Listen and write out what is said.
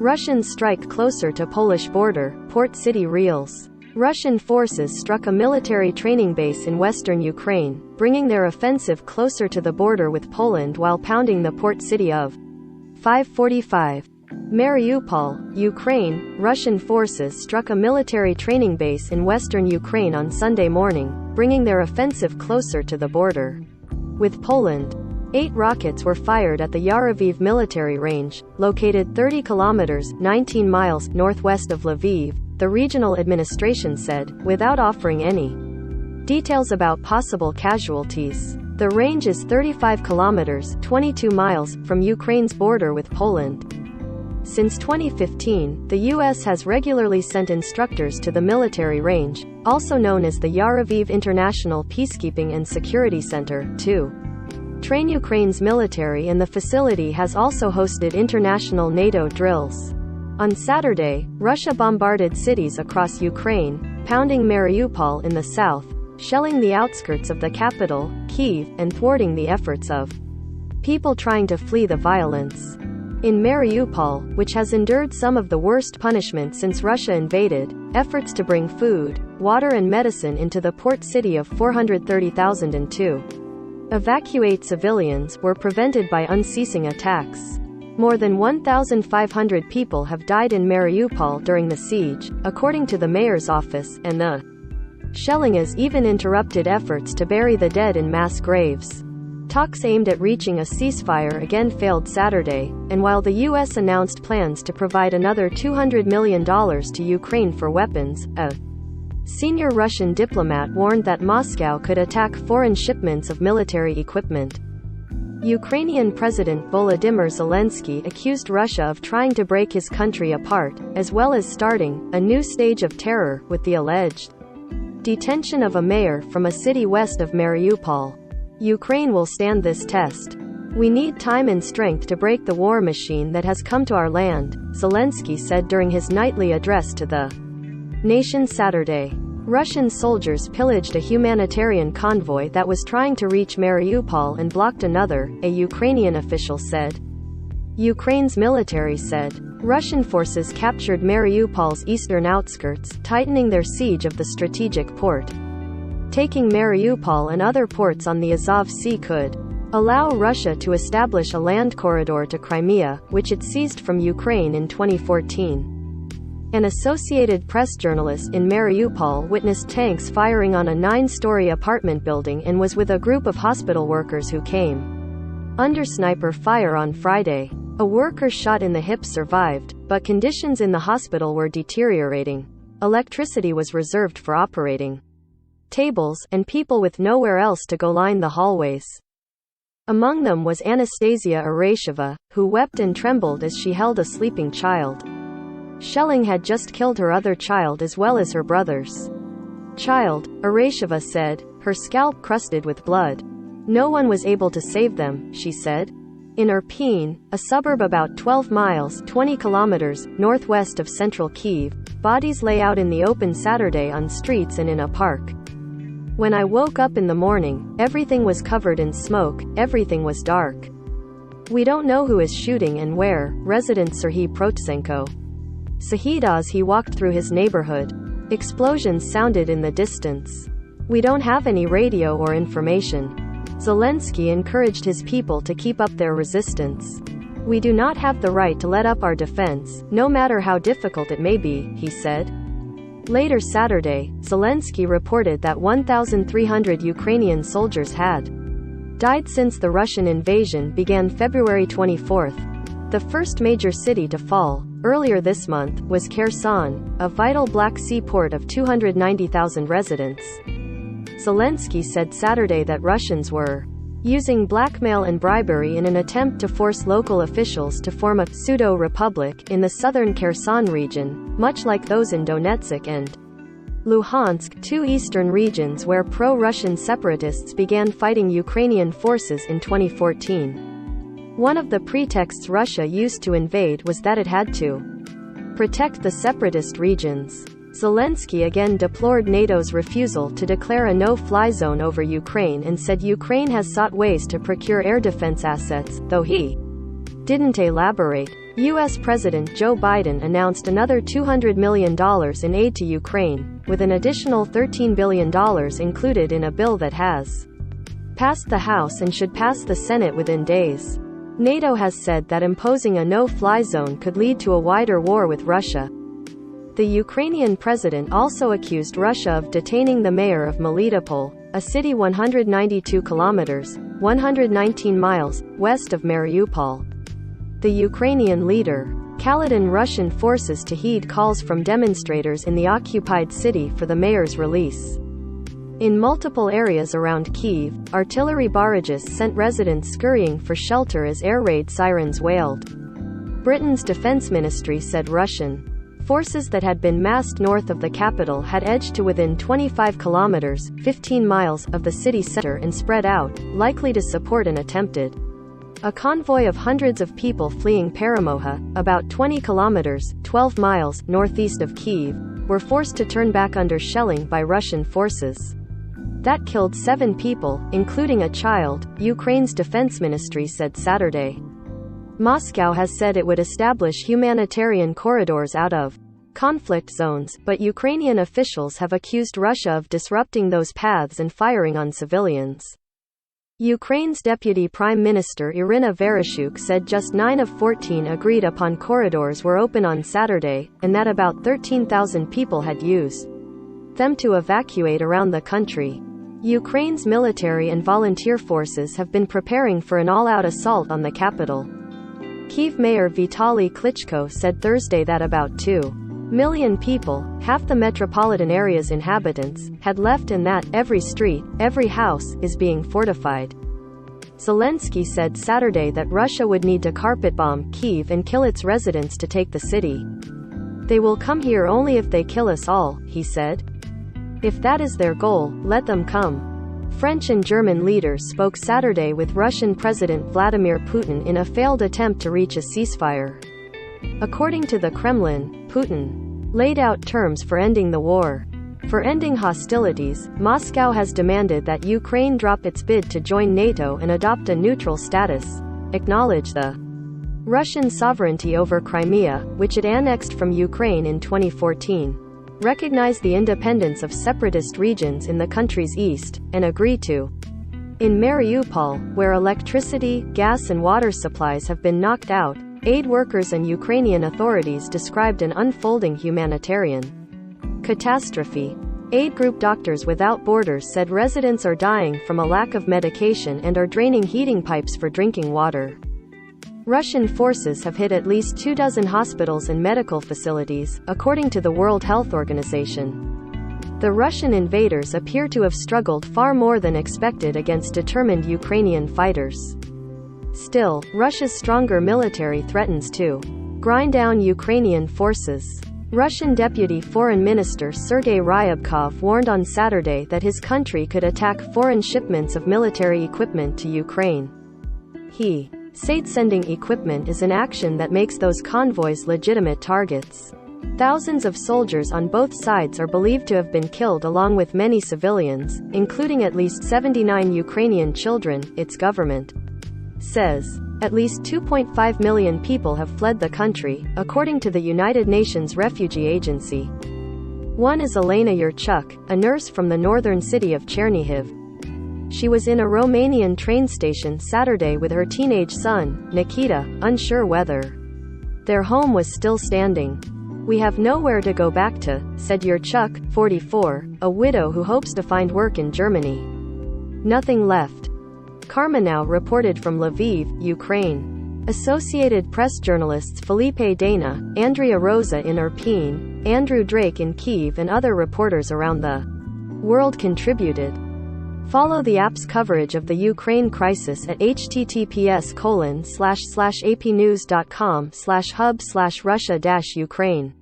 Russian strike closer to Polish border, port city reels. Russian forces struck a military training base in western Ukraine, bringing their offensive closer to the border with Poland while pounding the port city of 545. Mariupol, Ukraine. Russian forces struck a military training base in western Ukraine on Sunday morning, bringing their offensive closer to the border with Poland. 8 rockets were fired at the Yaroviv military range, located 30 kilometers (19 miles) northwest of Lviv, the regional administration said, without offering any details about possible casualties. The range is 35 kilometers (22 miles) from Ukraine's border with Poland. Since 2015, the U.S. has regularly sent instructors to the military range, also known as the Yaroviv International Peacekeeping and Security Center, to train Ukraine's military, and the facility has also hosted international NATO drills. On Saturday, Russia bombarded cities across Ukraine, pounding Mariupol in the south, shelling the outskirts of the capital, Kyiv, and thwarting the efforts of people trying to flee the violence. In Mariupol, which has endured some of the worst punishment since Russia invaded, efforts to bring food, water and medicine into the port city of 430,000 and to evacuate civilians were prevented by unceasing attacks. More than 1,500 people have died in Mariupol during the siege, according to the mayor's office, and the shelling has even interrupted efforts to bury the dead in mass graves. Talks aimed at reaching a ceasefire again failed Saturday, and while the U.S. announced plans to provide another $200 million to Ukraine for weapons, a senior Russian diplomat warned that Moscow could attack foreign shipments of military equipment. Ukrainian President Volodymyr Zelensky accused Russia of trying to break his country apart, as well as starting a new stage of terror with the alleged detention of a mayor from a city west of Mariupol. Ukraine will stand this test. We need time and strength to break the war machine that has come to our land, Zelensky said during his nightly address to the nation Saturday. Russian soldiers pillaged a humanitarian convoy that was trying to reach Mariupol and blocked another, a Ukrainian official said. Ukraine's military said Russian forces captured Mariupol's eastern outskirts, tightening their siege of the strategic port. Taking Mariupol and other ports on the Azov Sea could allow Russia to establish a land corridor to Crimea, which it seized from Ukraine in 2014. An Associated Press journalist in Mariupol witnessed tanks firing on a 9-story apartment building and was with a group of hospital workers who came under sniper fire on Friday. A worker shot in the hip survived, but conditions in the hospital were deteriorating. Electricity was reserved for operating tables, and people with nowhere else to go lined the hallways. Among them was Anastasia Arasheva, who wept and trembled as she held a sleeping child. Shelling had just killed her other child as well as her brother's child, Arasheva said, her scalp crusted with blood. No one was able to save them, she said. In Irpin, a suburb about 12 miles 20 kilometers northwest of central Kyiv, bodies lay out in the open Saturday on streets and in a park. When I woke up in the morning, everything was covered in smoke, everything was dark. We don't know who is shooting and where, resident Serhiy Protsenko said as he walked through his neighborhood. Explosions sounded in the distance. We don't have any radio or information. Zelensky encouraged his people to keep up their resistance. We do not have the right to let up our defense, no matter how difficult it may be, he said. Later Saturday, Zelensky reported that 1,300 Ukrainian soldiers had died since the Russian invasion began February 24. The first major city to fall, earlier this month, was Kherson, a vital Black Sea port of 290,000 residents. Zelensky said Saturday that Russians were using blackmail and bribery in an attempt to force local officials to form a pseudo-republic in the southern Kherson region, much like those in Donetsk and Luhansk, 2 eastern regions where pro-Russian separatists began fighting Ukrainian forces in 2014. One of the pretexts Russia used to invade was that it had to protect the separatist regions. Zelensky again deplored NATO's refusal to declare a no-fly zone over Ukraine and said Ukraine has sought ways to procure air defense assets, though he didn't elaborate. U.S. President Joe Biden announced another $200 million in aid to Ukraine, with an additional $13 billion included in a bill that has passed the House and should pass the Senate within days. NATO has said that imposing a no-fly zone could lead to a wider war with Russia. The Ukrainian president also accused Russia of detaining the mayor of Melitopol, a city 192 kilometers, 119 miles, west of Mariupol. The Ukrainian leader called on Russian forces to heed calls from demonstrators in the occupied city for the mayor's release. In multiple areas around Kyiv, artillery barrages sent residents scurrying for shelter as air raid sirens wailed. Britain's defense ministry said Russian forces that had been massed north of the capital had edged to within 25 kilometers, 15 miles, of the city center and spread out, likely to support an attempted a convoy of hundreds of people fleeing Peremogha, about 20 kilometers, 12 miles, northeast of Kyiv, were forced to turn back under shelling by Russian forces. That killed 7 people, including a child, Ukraine's defense ministry said Saturday. Moscow has said it would establish humanitarian corridors out of conflict zones, but Ukrainian officials have accused Russia of disrupting those paths and firing on civilians. Ukraine's Deputy Prime Minister Irina Vereshchuk said just 9 of 14 agreed upon corridors were open on Saturday, and that about 13,000 people had used them to evacuate around the country. Ukraine's military and volunteer forces have been preparing for an all-out assault on the capital. Kyiv Mayor Vitaly Klitschko said Thursday that about 2 million people, half the metropolitan area's inhabitants, had left and that every street, every house, is being fortified. Zelensky said Saturday that Russia would need to carpet bomb Kyiv and kill its residents to take the city. They will come here only if they kill us all, he said. If that is their goal, let them come. French and German leaders spoke Saturday with Russian President Vladimir Putin in a failed attempt to reach a ceasefire. According to the Kremlin, Putin laid out terms for ending the war. For ending hostilities, Moscow has demanded that Ukraine drop its bid to join NATO and adopt a neutral status, acknowledge the Russian sovereignty over Crimea, which it annexed from Ukraine in 2014, recognize the independence of separatist regions in the country's east, and agree to. In Mariupol, where electricity, gas and water supplies have been knocked out, aid workers and Ukrainian authorities described an unfolding humanitarian catastrophe. Aid group Doctors Without Borders said residents are dying from a lack of medication and are draining heating pipes for drinking water. Russian forces have hit at least 24 hospitals and medical facilities, according to the World Health Organization. The Russian invaders appear to have struggled far more than expected against determined Ukrainian fighters. Still, Russia's stronger military threatens to grind down Ukrainian forces. Russian Deputy Foreign Minister Sergei Ryabkov warned on Saturday that his country could attack foreign shipments of military equipment to Ukraine. He said sending equipment is an action that makes those convoys legitimate targets. Thousands of soldiers on both sides are believed to have been killed along with many civilians, including at least 79 Ukrainian children, its government says. At least 2.5 million people have fled the country, according to the United Nations Refugee Agency. One is Elena Yurchuk, a nurse from the northern city of Chernihiv. She was in a Romanian train station Saturday with her teenage son, Nikita, unsure whether their home was still standing. "We have nowhere to go back to," said Yurchuk, 44, a widow who hopes to find work in Germany. Nothing left. Karmanow reported from Lviv, Ukraine. Associated Press journalists Felipe Dana, Andrea Rosa in Irpin, Andrew Drake in Kyiv and other reporters around the world contributed. Follow the app's coverage of the Ukraine crisis at https://apnews.com/hub/Russia-Ukraine.